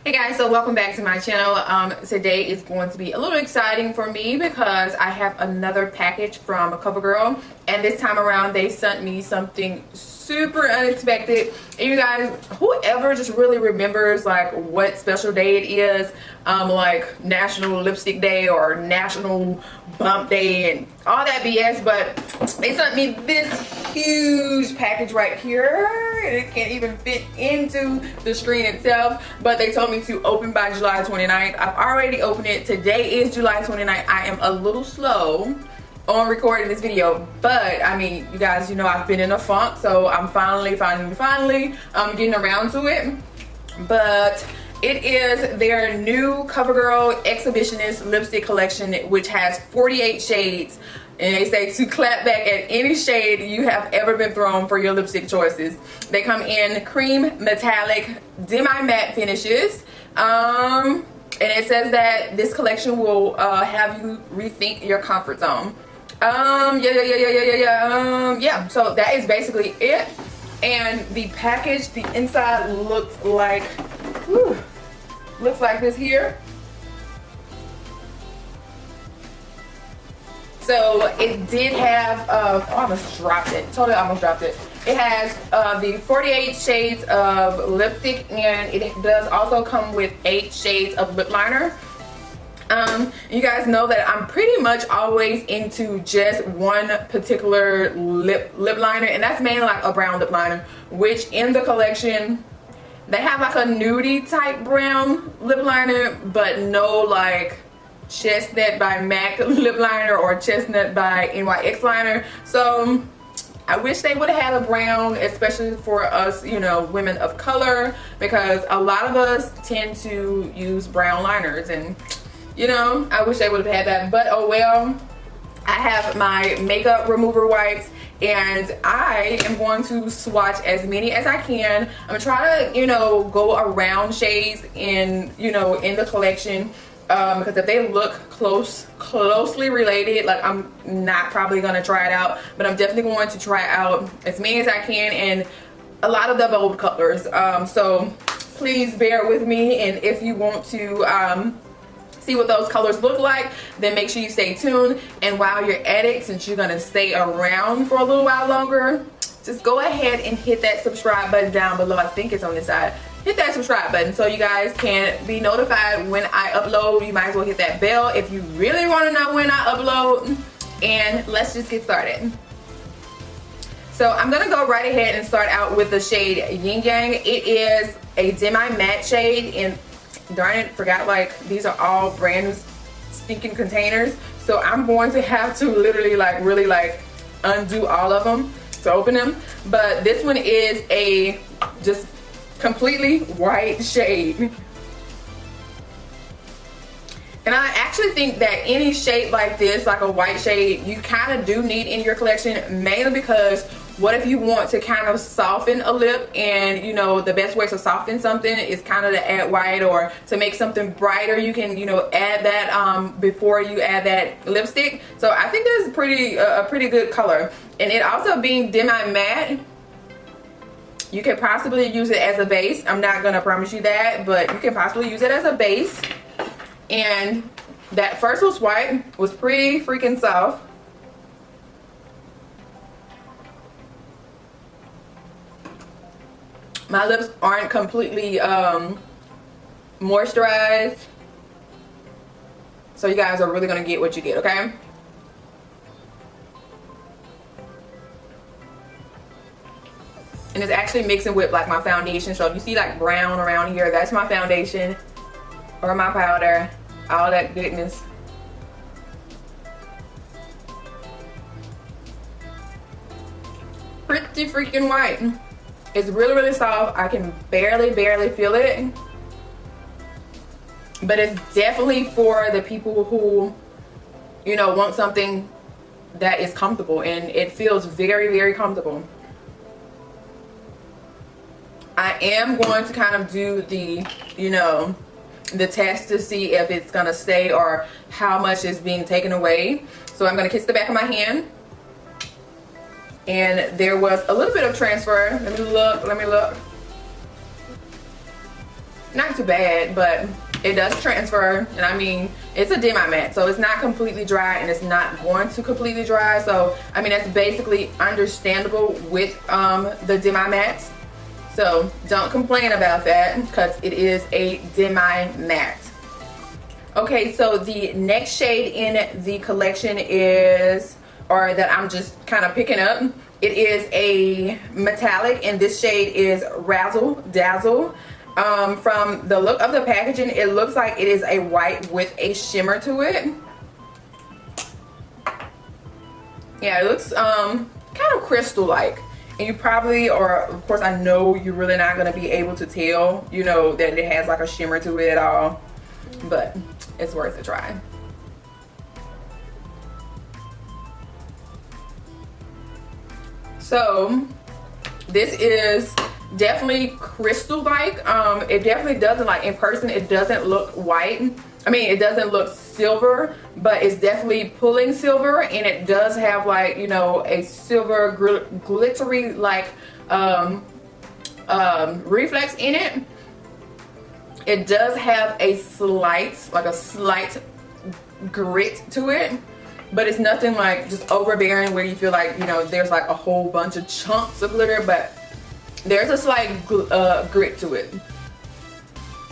Hey guys, so welcome back to my channel. Today is going to be a little exciting for me because I have another package from CoverGirl, and this time around they sent me something super unexpected. And you guys, whoever just really remembers like what special day it is, like National Lipstick Day or National Bump Day and all that BS, but they sent me this huge package right here. It can't even fit into the screen itself, but they told me to open by July 29th. I've already opened it. Today is July 29th. I am a little slow on recording this video, but I mean, you guys, you know, I've been in a funk, so I'm finally getting around to it. But it is their new CoverGirl Exhibitionist lipstick collection, which has 48 shades. And they say to clap back at any shade you have ever been thrown for your lipstick choices. They come in cream, metallic, demi-matte finishes. And it says that this collection will have you rethink your comfort zone. Yeah, so that is basically it. And the package, the inside looks like, looks like this here. So it did have, I almost dropped it, totally almost dropped it. It has the 48 shades of lipstick, and it does also come with 8 shades of lip liner. You guys know that I'm pretty much always into just one particular lip liner, and that's mainly like a brown lip liner, which in the collection, they have like a nudie type brown lip liner, but no like chestnut by MAC lip liner or chestnut by NYX liner. So I wish they would have had a brown, especially for us, you know, women of color, because a lot of us tend to use brown liners, and you know, I wish they would have had that, but oh well. I have my makeup remover wipes, and I am going to swatch as many as I can. I'm gonna try to, you know, go around shades in, you know, in the collection. Because if they look closely related, like, I'm not probably gonna try it out, but I'm definitely going to try out as many as I can, and a lot of the bold colors. So please bear with me, and if you want to see what those colors look like, then make sure you stay tuned. And while you're at it, since you're gonna stay around for a little while longer, just go ahead and hit that subscribe button down below. I think it's on this side. Hit that subscribe button so you guys can be notified when I upload. You might as well hit that bell if you really want to know when I upload. And let's just get started. So I'm gonna go right ahead and start out with the shade Yin Yang. It is a demi-matte shade, and darn it, forgot, like, these are all brand new stinking containers, so I'm going to have to literally like really like undo all of them to open them. But this one is a just completely white shade, and I actually think that any shade like this, like a white shade, you kind of do need in your collection, mainly because what if you want to kind of soften a lip, and you know, the best way to soften something is kind of to add white, or to make something brighter, you can, you know, add that before you add that lipstick. So I think there's a pretty good color, and it also being demi-matte, you can possibly use it as a base. I'm not gonna promise you that, but you can possibly use it as a base. And that first swipe was pretty freaking soft. My lips aren't completely moisturized, so you guys are really gonna get what you get, okay? And it's actually mixing with like my foundation, so if you see like brown around here, that's my foundation or my powder, all that goodness. Pretty freaking white. It's really soft. I can barely feel it, but it's definitely for the people who, you know, want something that is comfortable, and it feels very comfortable. I am going to kind of do the, you know, the test to see if it's gonna stay or how much is being taken away. So I'm gonna kiss the back of my hand. And there was a little bit of transfer. Let me look. not too bad, but it does transfer. And I mean, it's a demi matte, so it's not completely dry and it's not going to completely dry. So I mean, that's basically understandable with the demi mattes. So don't complain about that because it is a demi matte. Okay, so the next shade in the collection is, or that I'm just kind of picking up, it is a metallic, and this shade is Razzle Dazzle. From the look of the packaging, it looks like it is a white with a shimmer to it. Yeah, it looks kind of crystal-like. And you probably, or of course I know you're really not going to be able to tell, you know, that it has like a shimmer to it at all. But it's worth a try. So this is definitely crystal-like. It definitely doesn't, like in person, it doesn't look white. I mean, it doesn't look silver, but it's definitely pulling silver, and it does have like, you know, a silver glittery like reflex in it. It does have a slight grit to it, but it's nothing like just overbearing where you feel like, you know, there's like a whole bunch of chunks of glitter, but there's a slight grit to it.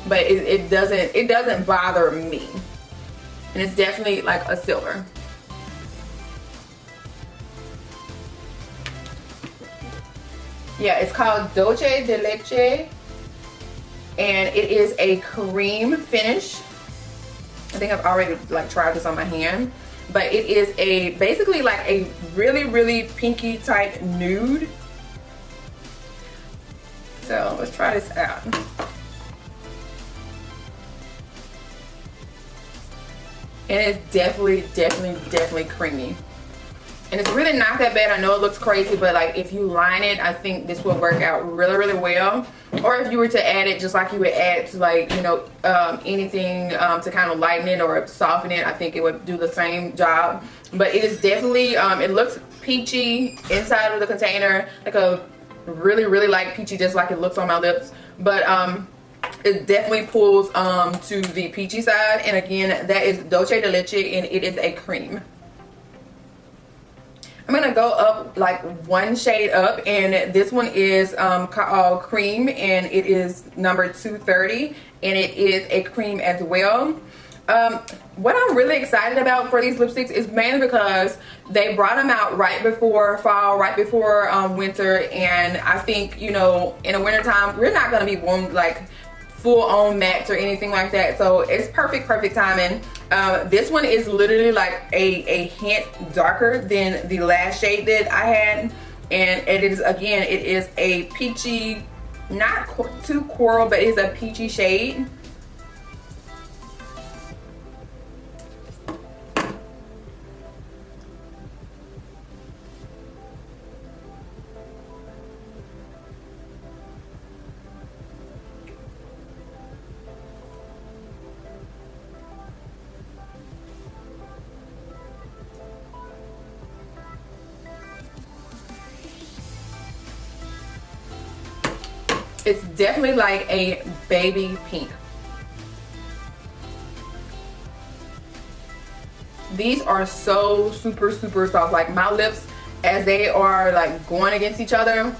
But it doesn't bother me, and it's definitely like a silver. Yeah, it's called Dolce de Leche, and it is a cream finish. I think I've already like tried this on my hand, but it is a basically like a really pinky type nude. So let's try this out. And it's definitely creamy. And it's really not that bad. I know it looks crazy, but like if you line it, I think this will work out really well. Or if you were to add it just like you would add to, like, you know, anything to kind of lighten it or soften it, I think it would do the same job. But it is definitely, it looks peachy inside of the container, like a really like peachy, just like it looks on my lips. But it definitely pulls to the peachy side. And again, that is Dolce de Leche, and it is a cream. I'm gonna go up like one shade up, and this one is called Cream, and it is number 230, and it is a cream as well. What I'm really excited about for these lipsticks is mainly because they brought them out right before fall, right before winter, and I think, you know, in the winter time we're not gonna be warm like full on mattes or anything like that, so it's perfect timing. This one is literally like a hint darker than the last shade that I had, and it is, again, it is a peachy, not too coral, but it's a peachy shade. It's definitely like a baby pink. These are so super soft. Like my lips, as they are like going against each other,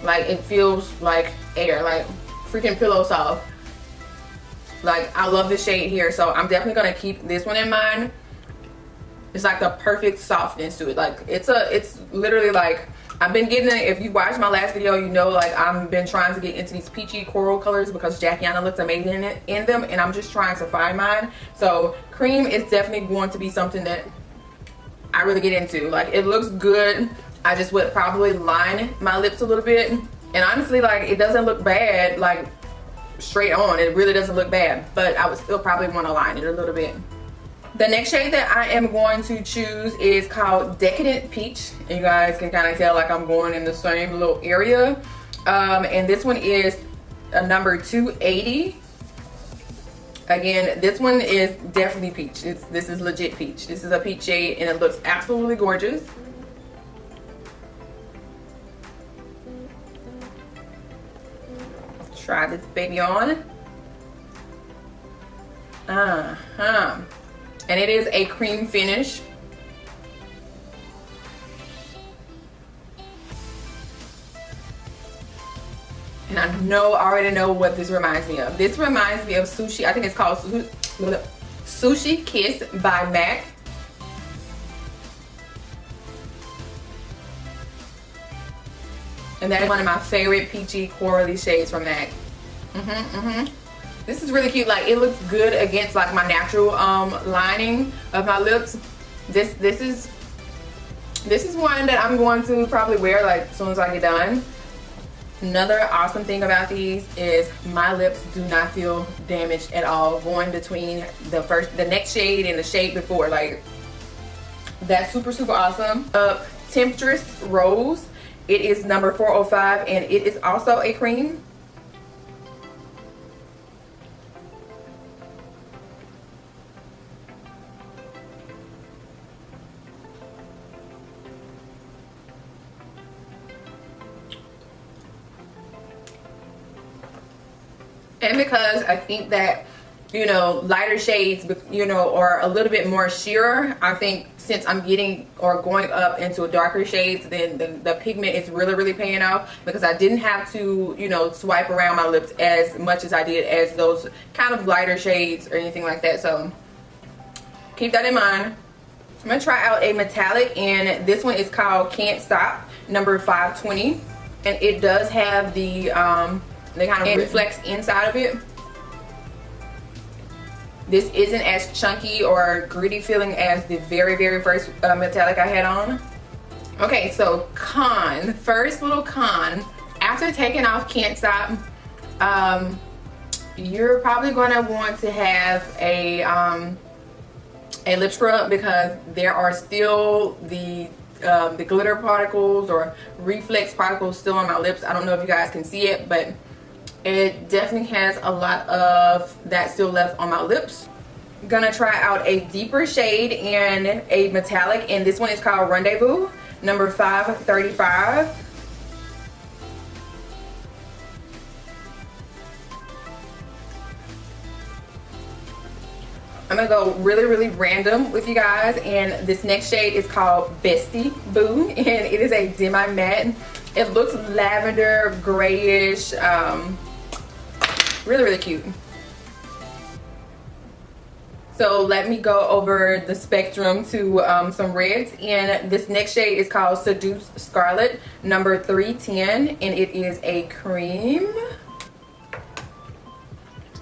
like it feels like air, like freaking pillow soft. Like I love this shade here, so I'm definitely gonna keep this one in mind. It's like the perfect softness to it. Like it's literally like, I've been getting it. If you watched my last video, you know, like I've been trying to get into these peachy coral colors because Jackiana looks amazing in them, and I'm just trying to find mine. So cream is definitely going to be something that I really get into. Like it looks good. I just would probably line my lips a little bit, and honestly, like it doesn't look bad. Like straight on, it really doesn't look bad, but I would still probably want to line it a little bit. The next shade that I am going to choose is called Decadent Peach. And you guys can kind of tell like I'm going in the same little area. And this one is a number 280. Again, this one is definitely peach. This is legit peach. This is a peach shade, and it looks absolutely gorgeous. Try this baby on. And it is a cream finish. And I already know what this reminds me of. This reminds me of Sushi. I think it's called Sushi Kiss by MAC. And that is one of my favorite peachy corally shades from MAC. This is really cute. Like, it looks good against like my natural lining of my lips. This is one that I'm going to probably wear like as soon as I get done. Another awesome thing about these is my lips do not feel damaged at all going between the next shade and the shade before. Like, that's super awesome. Temptress Rose. It is number 405 and it is also a cream. And because I think that, you know, lighter shades, you know, are a little bit more sheerer, I think since I'm getting or going up into darker shades, then the pigment is really paying off, because I didn't have to, you know, swipe around my lips as much as I did as those kind of lighter shades or anything like that. So keep that in mind. I'm going to try out a metallic, and this one is called Can't Stop, number 520. And it does have the kind of reflects inside of it. This isn't as chunky or gritty feeling as the very first metallic I had on. Okay, so first little con, after taking off Can't Stop, you're probably going to want to have a lip scrub, because there are still the glitter particles or reflex particles still on my lips. I don't know if you guys can see it, but it definitely has a lot of that still left on my lips. I'm gonna try out a deeper shade and a metallic, and this one is called Rendezvous, number 535. I'm gonna go really random with you guys, and this next shade is called Bestie Boo, and it is a demi matte. It looks lavender grayish, really cute. So let me go over the spectrum to some reds, and this next shade is called Seduce Scarlet, number 310, and it is a cream.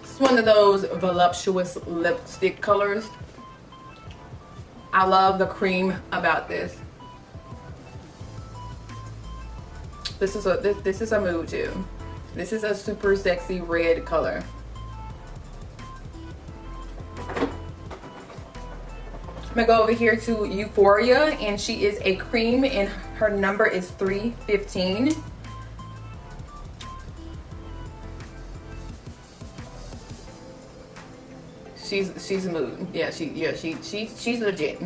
It's one of those voluptuous lipstick colors. I love the cream about this. This is a mood too. This is a super sexy red color. I'm gonna go over here to Euphoria, and she is a cream, and her number is 315. She's a mood. Yeah, she's legit.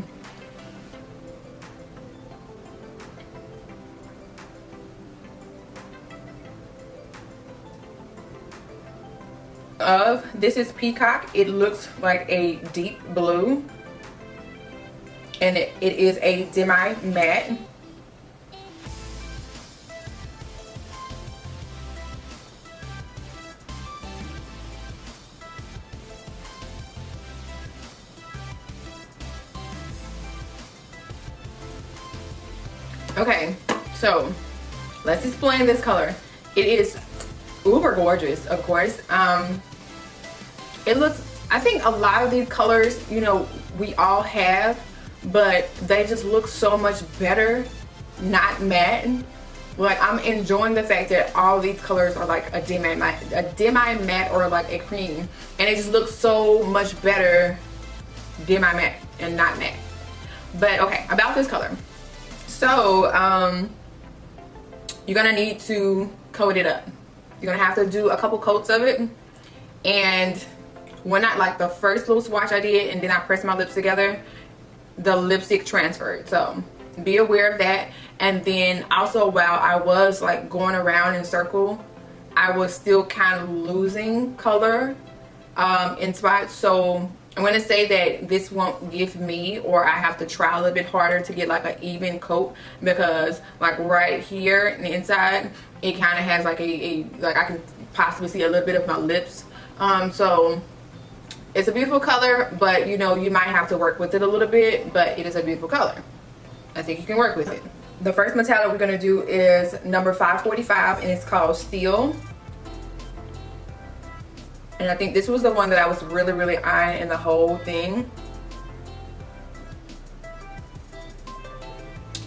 This is Peacock. It looks like a deep blue, and it is a demi matte. Okay, so let's explain this color. It is uber gorgeous, of course. It looks, I think a lot of these colors, you know, we all have, but they just look so much better not matte. Like, I'm enjoying the fact that all these colors are like a demi matte or like a cream, and it just looks so much better demi matte and not matte. But okay, about this color. So you're gonna need to coat it up. You're gonna have to do a couple coats of it, and when I, like the first little swatch I did and then I pressed my lips together, the lipstick transferred. So be aware of that. And then also, while I was like going around in circle, I was still kind of losing color in Swatch. So I'm going to say that this won't give me, or I have to try a little bit harder to get like an even coat, because like right here in the inside, it kind of has like like I can possibly see a little bit of my lips. So it's a beautiful color, but you know, you might have to work with it a little bit, but it is a beautiful color. I think you can work with it. The first metallic we're going to do is number 545, and it's called Steel. And I think this was the one that I was really eyeing in the whole thing.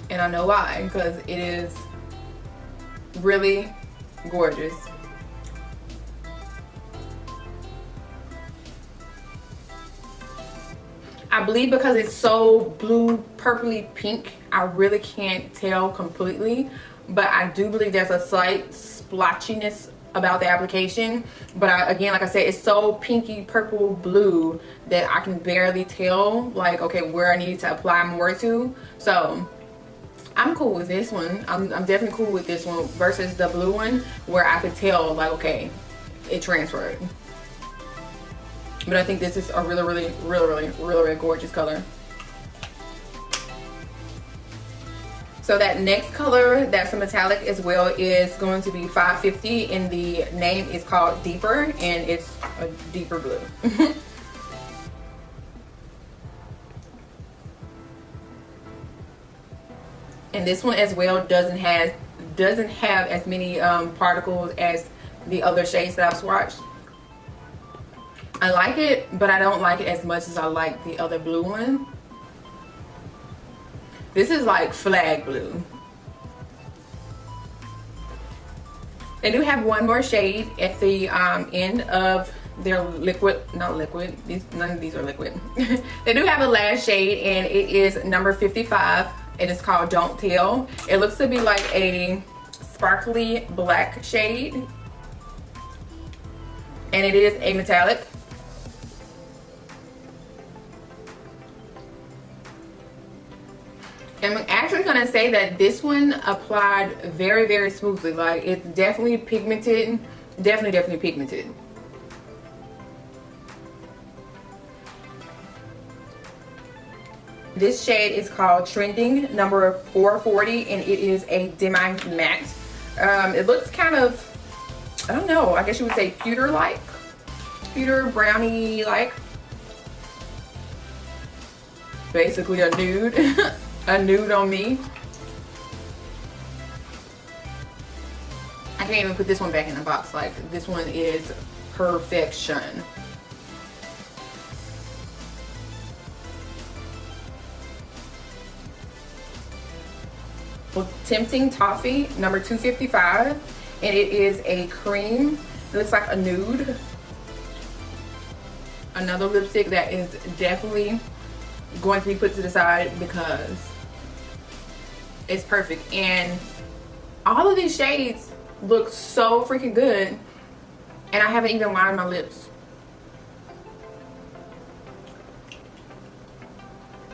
And I know why, because it is really gorgeous. I believe because it's so blue, purpley pink, I really can't tell completely. But I do believe there's a slight splotchiness about the application. But again, like I said, it's so pinky, purple, blue that I can barely tell, like, okay, where I need to apply more to. So I'm cool with this one. I'm definitely cool with this one versus the blue one, where I could tell, like, okay, it transferred. But I think this is a really gorgeous color. So that next color that's a metallic as well is going to be 550, and the name is called Deeper, and it's a deeper blue. And this one as well doesn't have as many particles as the other shades that I've swatched. I like it, but I don't like it as much as I like the other blue one. This is like flag blue. They do have one more shade at the end of their liquid, not liquid, none of these are liquid. They do have a last shade, and it is number 55, and it's called Don't Tell. It looks to be like a sparkly black shade, and it is a metallic. And I'm actually going to say that this one applied very smoothly. Like, it's definitely pigmented. Definitely pigmented. This shade is called Trending, number 440, and it is a demi matte. It looks kind of, I don't know, I guess you would say pewter-like. Pewter, brownie-like. Basically a nude. A nude on me. I can't even put this one back in the box. Like, this one is perfection. Well, Tempting Toffee, number 255, and it is a cream. It looks like a nude. Another lipstick that is definitely going to be put to the side because it's perfect. And all of these shades look so freaking good, and I haven't even lined my lips.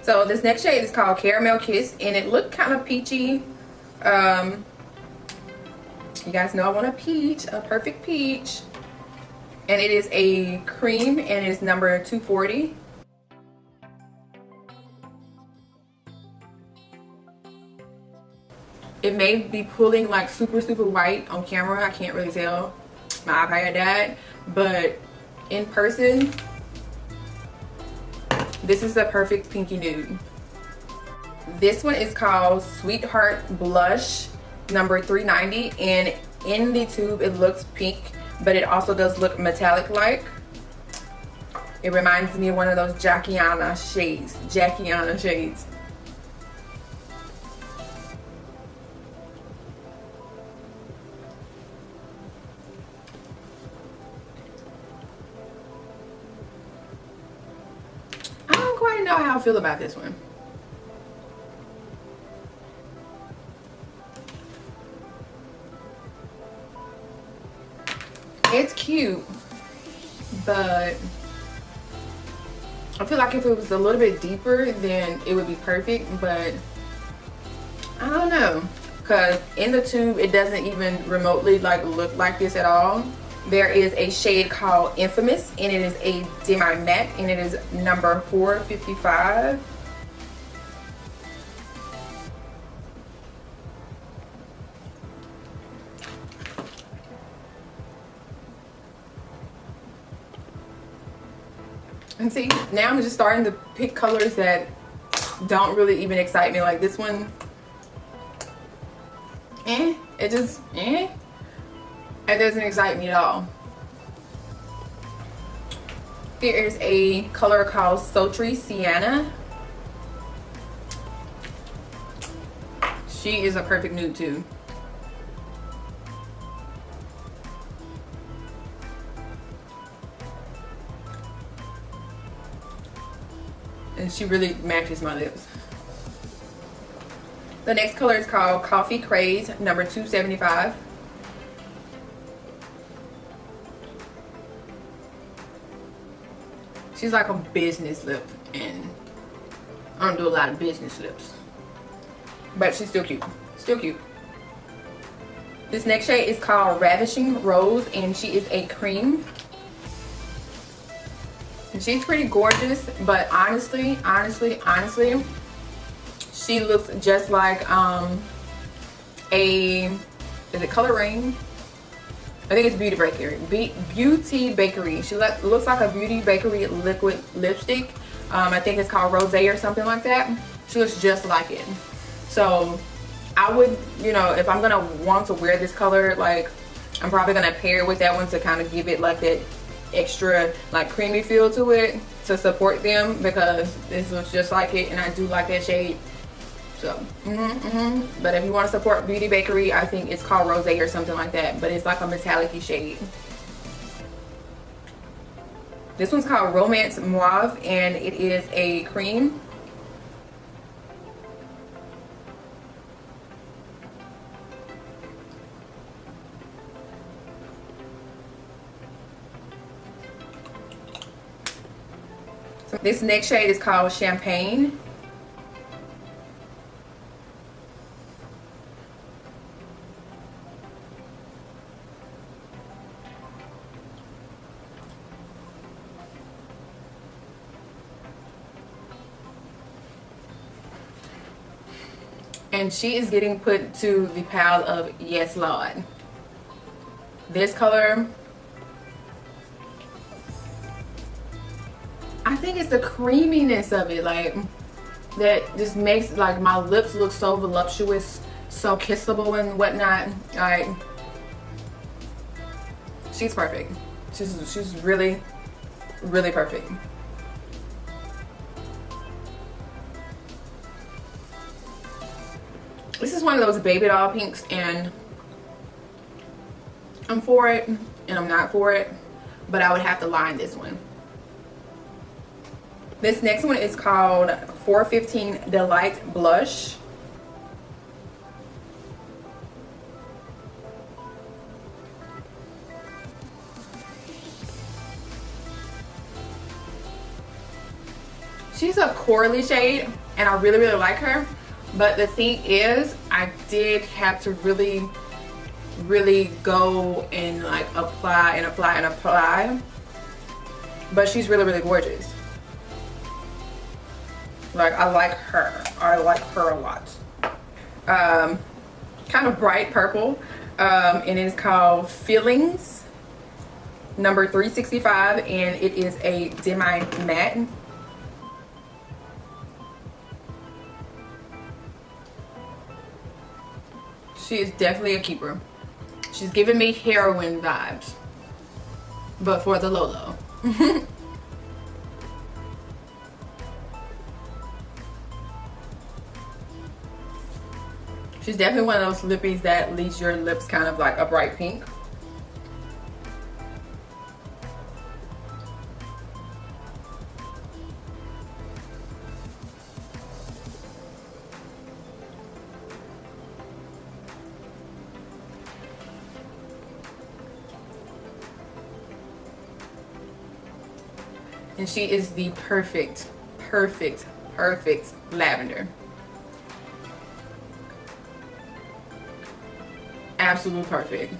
So this next shade is called Caramel Kiss, and it looked kind of peachy. You guys know I want a peach, a perfect peach, and it is a cream, and it's number 240. It may be pulling like super white on camera. I can't really tell. My iPad died. But in person, this is the perfect pinky nude. This one is called Sweetheart Blush, number 390. And in the tube, it looks pink, but it also does look metallic-like. It reminds me of one of those Jackiana shades. Jackiana shades. I don't know how I feel about this one. It's cute, but I feel like if it was a little bit deeper, then it would be perfect. But I don't know, because in the tube it doesn't even remotely like look like this at all. there is a shade called Infamous, and it is a demi matte, and it is number 455. And see, now I'm just starting to pick colors that don't really even excite me. Like this one, it just, it doesn't excite me at all. There is a color called Sultry Sienna. She is a perfect nude too. And she really matches my lips. The next color is called Coffee Craze, number 275. She's like a business lip, and I don't do a lot of business lips. But she's still cute. Still cute. This next shade is called Ravishing Rose, and she is a cream. And she's pretty gorgeous, but honestly, she looks just like is it Color Rain? I think it's Beauty Bakery. Beauty Bakery. She looks like a Beauty Bakery liquid lipstick. I think it's called Rosé or something like that. She looks just like it. So I would, you know, if I'm gonna want to wear this color, like I'm probably gonna pair it with that one to kind of give it like that extra like creamy feel to it to support them, because this looks just like it and I do like that shade. So but if you want to support Beauty Bakery, I think it's called Rosé or something like that, but it's like a metallic-y shade. This one's called Romance Mauve, and it is a cream. This next shade is called Champagne. And she is getting put to the pile of yes Lord. This color, I think it's the creaminess of it, like that just makes like my lips look so voluptuous, so kissable and whatnot. Like she's perfect. She's really perfect. This is one of those baby doll pinks, and I'm for it and I'm not for it, but I would have to line this one. This next one is called 415 Delight Blush. She's a corally shade and I really like her, but the thing is I did have to really go and like apply, but she's really gorgeous. Like I like her a lot. Kind of bright purple, and it's called Feelings, number 365, and it is a demi matte. She is definitely a keeper. She's giving me heroin vibes, but for the low. She's definitely one of those lippies that leaves your lips kind of like a bright pink. And she is the perfect lavender. Absolute perfect.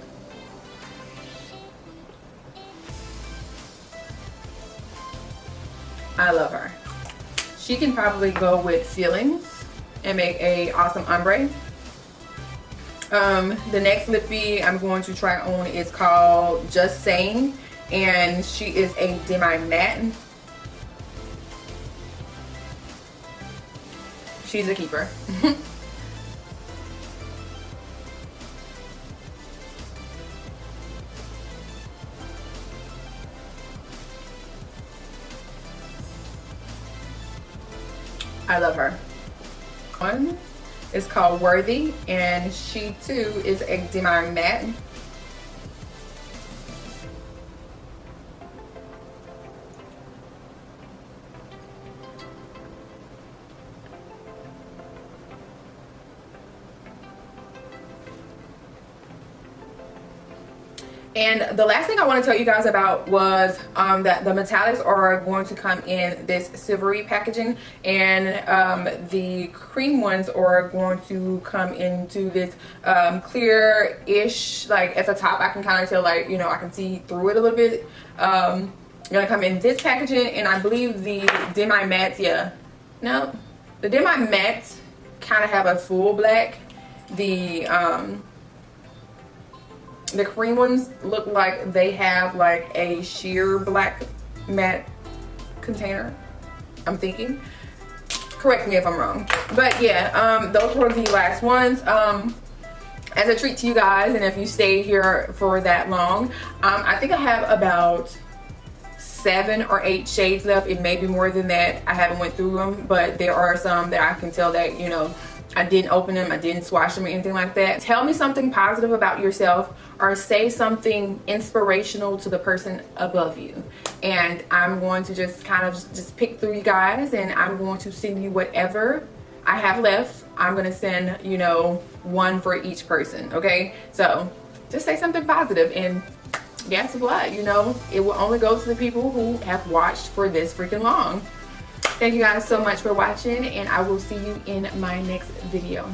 I love her. She can probably go with Feelings and make a awesome ombre. The next lippy I'm going to try on is called Just Saying, and she is a demi matte. She's a keeper. I love her. One is called Worthy, and she too is a demi matte. And the last thing I want to tell you guys about was that the metallics are going to come in this silvery packaging, and the cream ones are going to come into this clear-ish, like at the top I can kind of tell, like, you know, I can see through it a little bit. Gonna come in this packaging, and I believe the demi mattes, the demi mattes kind of have a full black. The cream ones look like they have like a sheer black matte container, I'm thinking. Correct me if I'm wrong. But yeah, those were the last ones. As a treat to you guys, and if you stayed here for that long, I think I have about 7 or 8 shades left. It may be more than that. I haven't went through them, but there are some that I can tell that, you know, I didn't open them, I didn't swatch them or anything like that. Tell me something positive about yourself, or say something inspirational to the person above you. And I'm going to just kind of just pick through you guys, and I'm going to send you whatever I have left. I'm going to send, you know, one for each person, okay? So just say something positive, and guess what? You know, it will only go to the people who have watched for this freaking long. Thank you guys so much for watching, and I will see you in my next video.